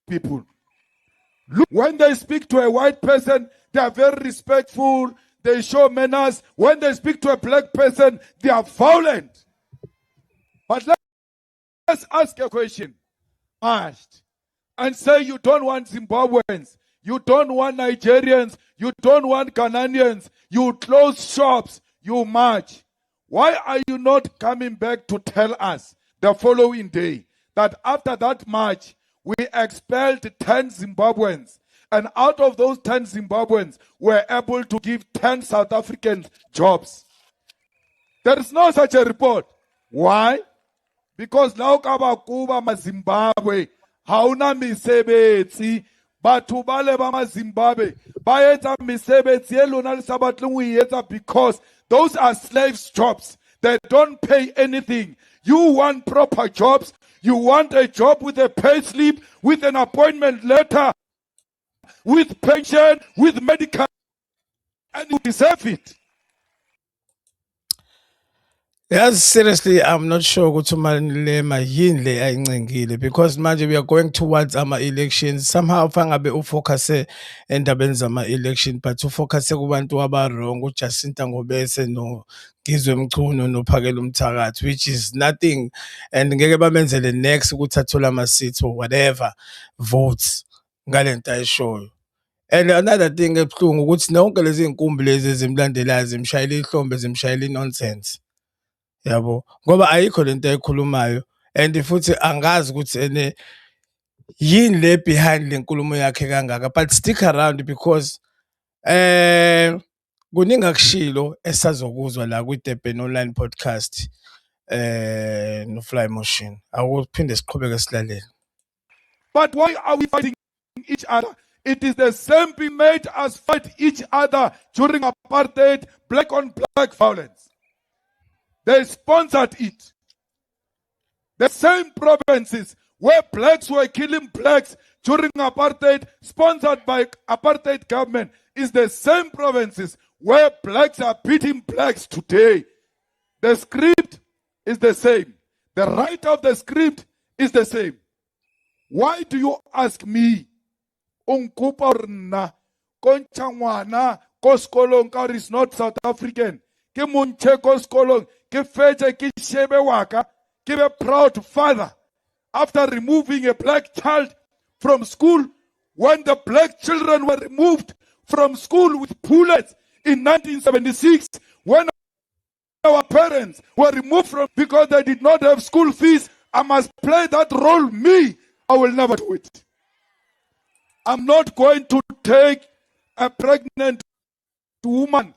people. Look, when they speak to a white person, they are very respectful. They show manners. When they speak to a black person, they are violent. But let's ask a question. Asked. And say you don't want Zimbabweans. You don't want Nigerians. You don't want Ghanaians. You close shops. You march. Why are you not coming back to tell us the following day that after that march, we expelled 10 Zimbabweans, and out of those 10 Zimbabweans, we're able to give 10 South Africans jobs? There is no such a report. Why? Because now Kuba ma Zimbabwe, hauna misebetsi, batho bale ba ma Zimbabwe, ba etsa misebetsi e lona le sa batleng ho e etsa because those are slaves jobs. They don't pay anything. You want proper jobs. You want a job with a pay slip, with an appointment letter, with pension, with medical, and you deserve it. Yes, seriously, I'm not sure ukuthi uMalema yini le ayincengile because manje we are going towards ama-elections. Somehow fangabe ufocuse endabeni zama-election but ufocuse kubantu aba-wrong, uJacinta Ngobese noGizwe Mchunu noPhakela Umthakathi, which is nothing, and ngeke bamenzele next ukuthi athole ama-seats or whatever votes ngale nto ayishoyo. And another thing ebuhlungu ukuthi nonke lezi iy'nkumbi lezi ezimlandelayo zimshayela ihlombe, zimshayela i-nonsense. Yabo, ngoba ayikho lento ayikhulumayo and futhi angazi ukuthi ene yini le behind le nkulumo yakhe kangaka, but stick around because kuningi akushilo esazokuzwa la kwi-Durban Online Podcast no Fly Motion. Awuphinde siqhubeke silalele. But why are we fighting each other? It is the same people made us fight each other during apartheid, black on black violence. They sponsored it. The same provinces where blacks were killing blacks during apartheid, sponsored by apartheid government, is the same provinces where blacks are beating blacks today. The script is the same. The writer of the script is the same. Why do you ask me? Unkuparna, Konchangwana, Koskolonka is not South African. Ke Munche Koskolong, ke Fete, ke Shebe Waka, ke a proud father. After removing a black child from school, when the black children were removed from school with bullets in 1976, when our parents were removed from because they did not have school fees, I must play that role. Me, I will never do it. I'm not going to take a pregnant woman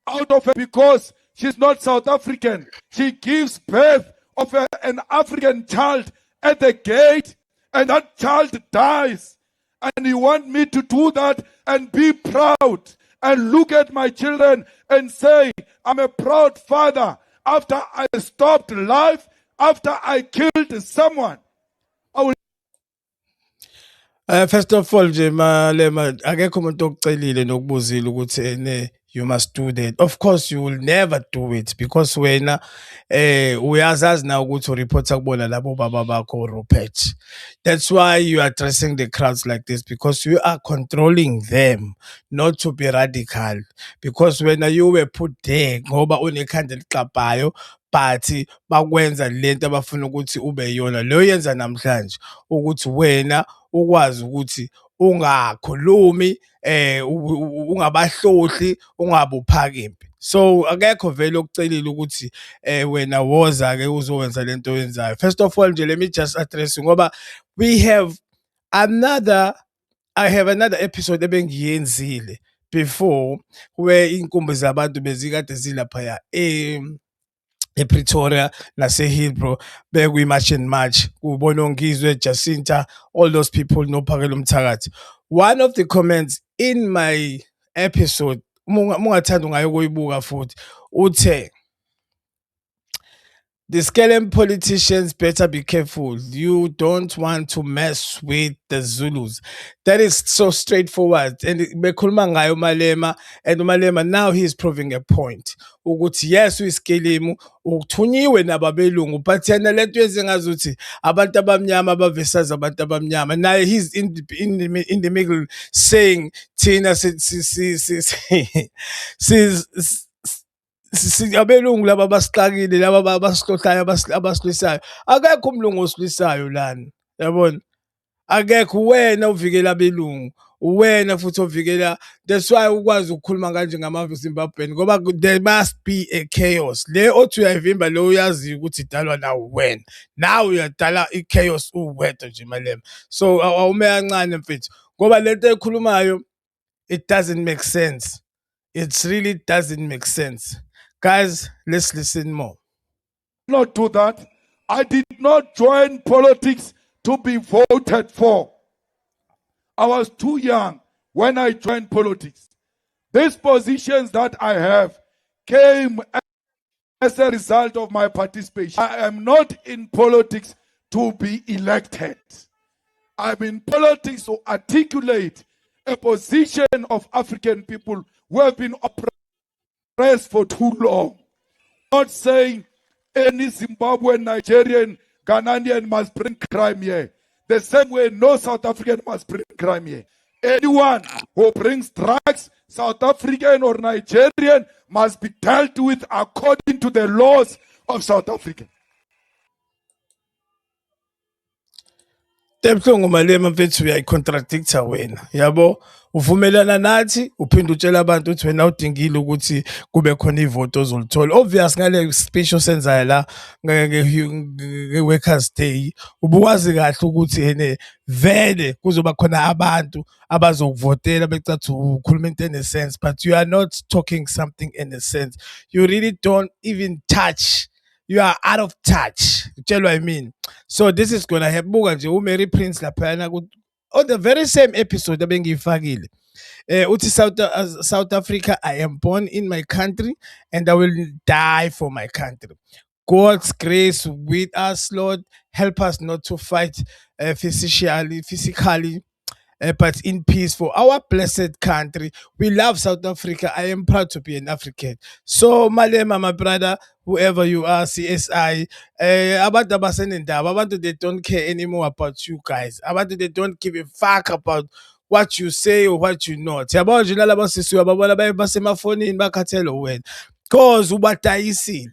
out of her because she's not South African. She gives birth of an African child at the gate and that child dies. And you want me to do that and be proud and look at my children and say, I'm a proud father after I stopped life, after I killed someone. I will First of all nje Malema akekho umuntu okucelile nokubuzile ukuthi you must do that. Of course you will never do it because wena uyazazi na ukuthi ureporta kubona labo baba bakho Rupert. That's why you are addressing the crowds like this because you are controlling them, not to be radical. Because when you were put there ngoba unekhanda elixabayo but bakwenza lento abafuna ukuthi ube yona leyo yenza namhlanje ukuthi wena ukwazi ukuthi ungakhulumi ungabahlohli ungabuphakempi. So akekho vele okucelile ukuthi wena woza ke uzowenza lento oyenzayo. First of all nje let me just address ngoba I have another episode ebengiyenzile before where inkumbi zabantu bezikade zilaphaya ePretoria nase-Hillbrow bekuyi-march and march kuBonongizwe, Jacinta, all those people noPhakela Umthakathi. One of the comments in my episode mungathanda ungayokuyibuka futhi uthe the Skelem politicians better be careful. You don't want to mess with the Zulus. That is so straightforward. And bekhuluma ngayo Malema, and Malema now he's proving a point. Ukuthi yes uyiskelimu uthunyiwe nababelungu but yena lento ezingazuthi abantu abamnyama abavesaza abantu abamnyama. Now he's in the middle saying Tina abelungu laba abasixakile laba abasihlohlayo abasilwisayo akekho umlungu osilwisayo lana yabona akekho wena uvikela abelungu wena futhi ovikela that's why ukwazi ukukhuluma kanje ngamaZimbabwean ngoba there must be a chaos le othi uyayivimba lo uyazi ukuthi idalwa nawe wena nawe uyadala i-chaos uwedwa nje Malema so awume kancane mfethu ngoba lento ekhulumayo it doesn't make sense. It really doesn't make sense. Guys, let's listen more. Not do that. I did not join politics to be voted for. I was too young when I joined politics. These positions that I have came as a result of my participation. I am not in politics to be elected. I'm in politics to articulate a position of African people who have been oppressed for too long. Not saying any Zimbabwean, Nigerian, Ghanaian must bring crime here. The same way no South African must bring crime here. Anyone who brings drugs, South African or Nigerian, must be dealt with according to the laws of South Africa. Temhlungu Malema mfethu uyayicontradicta wena yabo uvumelana nathi uphinde utshela abantu ukuthi wena udingile ukuthi kube khona ivoto ozolithola obvious ngale speech osenzayo la nge-Workers Day ubukwazi kahle ukuthi ene vele kuzoba khona abantu abazokuvotela becathi ukhuluma into in a sense but you are not talking something in a sense you really don't even touch. You are out of touch. Tell what I mean. So this is gonna help. Buka nje uMary Prince laphana on the very same episode abengiyifakile. Uthi South Africa, I am born in my country and I will die for my country. God's grace with us, Lord. Help us not to fight physically, but in peace for our blessed country. We love South Africa. I am proud to be an African. So, Malema, my brother, whoever you are, CSI, abantu abasenendaba, abantu they don't care anymore about you guys. Abantu they don't give a fuck about what you say or what you not. Yabona nje laba sisi uyababona basemafonini bakhathela wena. Cause ubatayisile.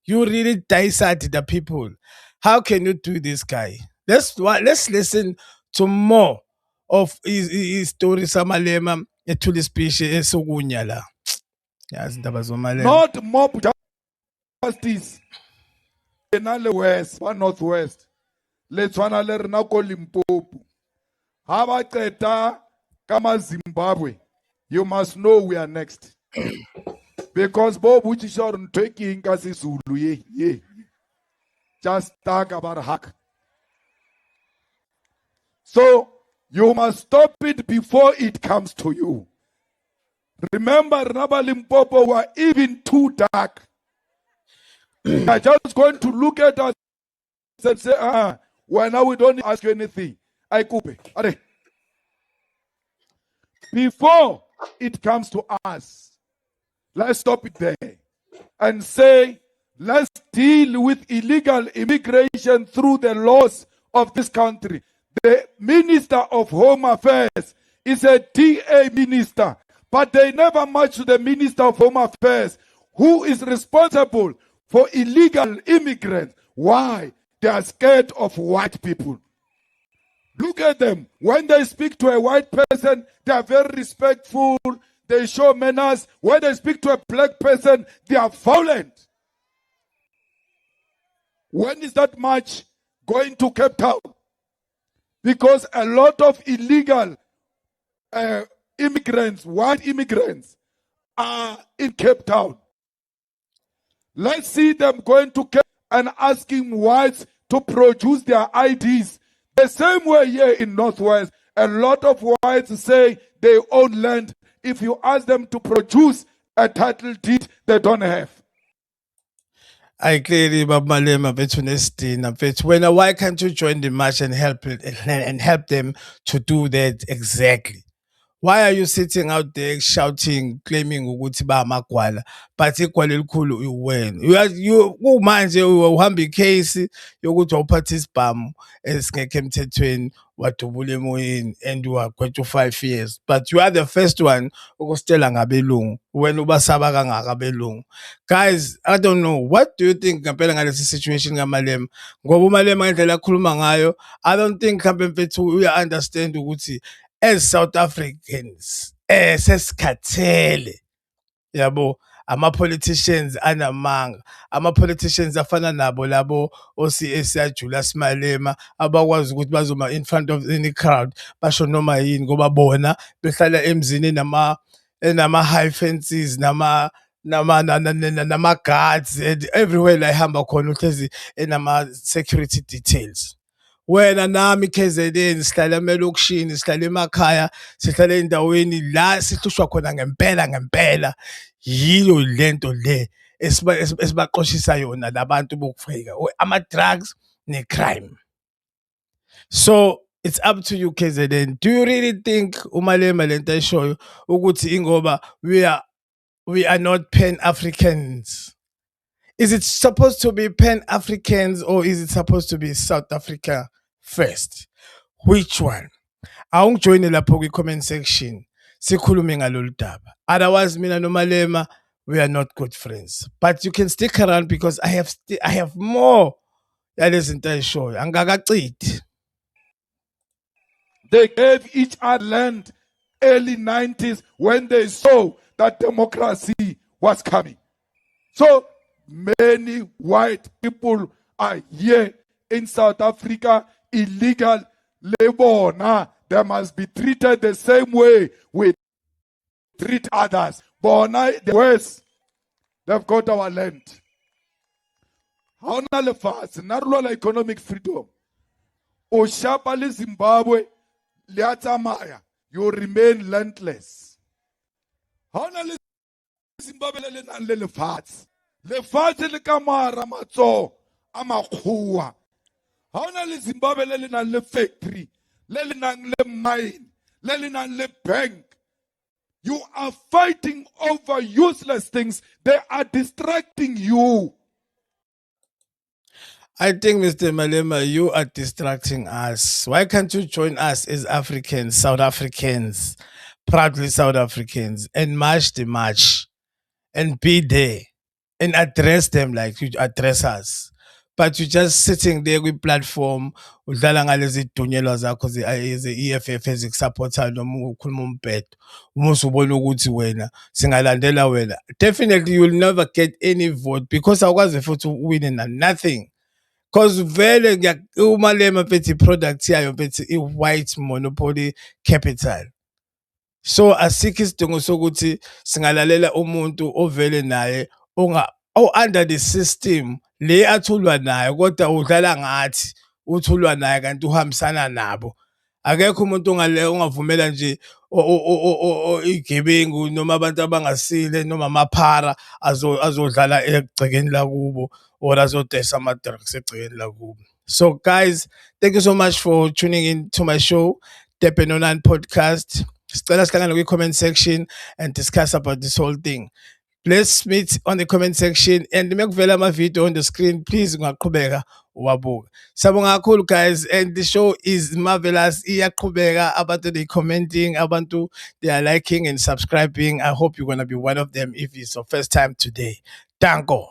You really dissect the people. How can you do this, guy? Let's listen to more of his story Samalema ethule speech esokunya la. Yazi indaba zomalema. Not mob justice. Enale west, one northwest. Let's one le rena ko Limpopo. Ha ba qeta kama Zimbabwe. You must know we are next. Because Bob which is on taking kasi Zulu ye. Just talk about hack. So you must stop it before it comes to you. Remember, Raba Limpopo were even too dark. They are just going to look at us and say, well, now we don't ask you anything. I coupe. Before it comes to us, let's stop it there and say, let's deal with illegal immigration through the laws of this country. The Minister of Home Affairs is a DA minister, but they never match to the Minister of Home Affairs, who is responsible for illegal immigrants. Why? They are scared of white people. Look at them. When they speak to a white person, they are very respectful. They show manners. When they speak to a black person, they are violent. When is that march going to Cape Town? Because a lot of illegal immigrants, white immigrants, are in Cape Town. Let's see them going to Cape and asking whites to produce their IDs. The same way here in Northwest, a lot of whites say they own land. If you ask them to produce a title deed, they don't have. I clearly Malema Betunestina but when why can't you join the march and help it and help them to do that exactly? Why are you sitting out there shouting, claiming ukuthi bamagwala, but igwala elikhulu iwena? You kumanje uhamba icase yokuthi wawuphatha isibhamu esingekho emthethweni wadubula emoyeni and wagwetshwa 5 years. But you are the first one ukusitela ngabelungu. Wena ubasaba kangaka abelungu. Guys, I don't know. What do you think ngempela ngalesi situation kaMalema? Ngoba uMalema ngendlela akhuluma ngayo, I don't think mhlawumbe mfethu uya understand ukuthi as South Africans sesikhathele yabo ama-politicians anamanga ama-politicians afana nabo labo o-CSI Julius Malema abakwazi ukuthi bazoma in front of any crowd basho noma yini ngoba bona behlala emzini enama-high fences nama-guards and everywhere la ehamba khona uhlezi enama-security details. Wena nami KZN sihlala emalokishini sihlala emakhaya sihlala endaweni la sihlushwa khona ngempela yiyo lento le esibaqoshisa yona labantu bokufika ama-drugs ne-crime. So it's up to you KZN. Do you really think uMalema lento ayishoyo ukuthi ingoba we are not Pan-Africans? Is it supposed to be Pan-Africans or is it supposed to be South Africa first? Which one? Awungijoyine lapho kwi-comment section sikhulume ngalolu daba. Otherwise mina noMalema we are not good friends. But you can stick around because I have more yalezi zinto ayishoyo. Angakacithi. They gave each other land early 90s when they saw that democracy was coming. So many white people are here in South Africa, illegal labor. They must be treated the same way we treat others. Bona, the West, they've got our land. How na le fast, narulwa economic freedom. Oshapa le Zimbabwe, liatamaya, you remain landless. How na le Zimbabwe le fast. Le fatshe le kamara matso a makgowa ha ona le Zimbabwe le nang le factory le nang le mine le nang le bank. You are fighting over useless things. They are distracting you. I think, Mr. Malema, you are distracting us. Why can't you join us as Africans, South Africans, proudly South Africans, and march the march and be there and address them like you address us? But you're just sitting there with platform, udlala ngalezi dunyelwa zakho ze-EFF ezikusupportayo noma ukhuluma umbhedo. Uma usubona ukuthi wena singalandela wena, definitely you'll never get any vote because awukwazi futhi uwine na nothing. Because vele uMalema phethe product yayo phethe i-white monopoly capital. So asikho isidingo sokuthi singalalela umuntu ovele naye under the system le athulwa nayo kodwa udlala ngathi uthulwa naye kanti uhambisana nabo. Akekho umuntu ongavumela nje igebengu noma abantu abangasile noma amaphara azodlala egcekeni lakubo or azodesa ama-drugs egcekeni lakubo. So guys, thank you so much for tuning in to my show, Tepe No9 podcast. Sicela sihlangane kwi-comment section and discuss about this whole thing. Let's meet on the comment section and mekuvela ama-video on the screen, please ungaqhubeka uwabuka. Sabonga kakhulu guys, and the show is marvelous. Iyaqhubeka, abantu they commenting, abantu they are liking and subscribing. I hope you're going to be one of them if it's your first time today. Danko.